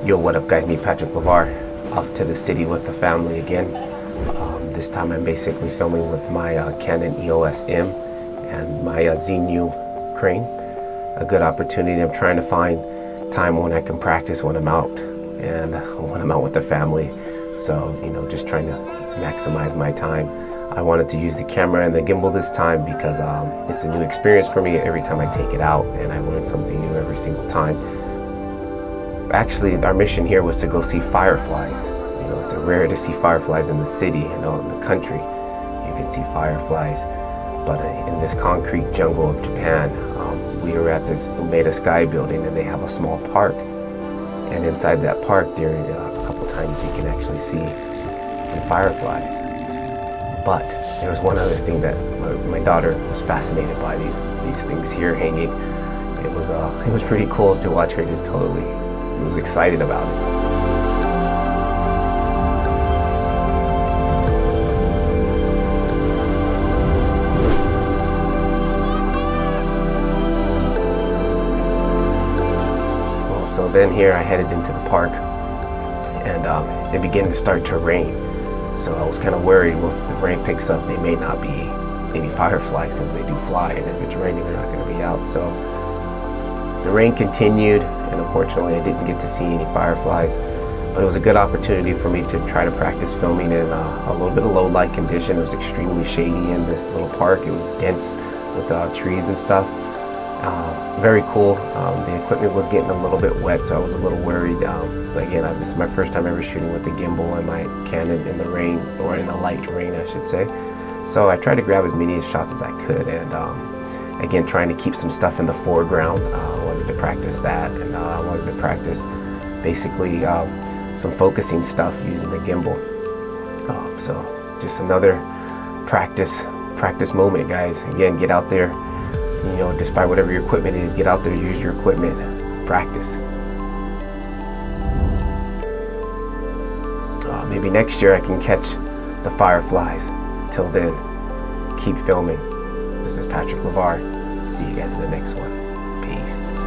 Yo, what up guys, me Patrick LeVar, off to the city with the family again. This time I'm basically filming with my Canon EOS M and my Zhiyun Crane. A good opportunity. I'm trying to find time when I can practice when I'm out and when I'm out with the family. So, you know, just trying to maximize my time. I wanted to use the camera and the gimbal this time because it's a new experience for me every time I take it out, and I learn something new every single time. Actually, our mission here was to go see fireflies. You know, it's rare to see fireflies in the city, you know, in the country. You can see fireflies. But in this concrete jungle of Japan, we were at this Umeda Sky building, and they have a small park. And inside that park, during a couple times, you can actually see some fireflies. But there was one other thing that my daughter was fascinated by, these things here hanging. It was pretty cool to watch her just totally was excited about it. Well, so then here I headed into the park, and it began to start to rain. So I was kind of worried, well, if the rain picks up, they may not be any fireflies because they do fly, and if it's raining, they're not going to be out. So the rain continued, and unfortunately I didn't get to see any fireflies, but it was a good opportunity for me to try to practice filming in a little bit of low light condition. It was extremely shady in this little park. It was dense with trees and stuff. Very cool. The equipment was getting a little bit wet, so I was a little worried. But again, this is my first time ever shooting with the gimbal and my Canon in the rain, or in a light rain I should say. So I tried to grab as many shots as I could, and again, trying to keep some stuff in the foreground. I wanted to practice that, and I wanted to practice basically some focusing stuff using the gimbal. So just another practice moment, guys. Again, get out there, you know, despite whatever your equipment is, get out there, use your equipment, practice. Maybe next year I can catch the fireflies. Till then, keep filming. This is Patrick LeVar. See you guys in the next one. Peace.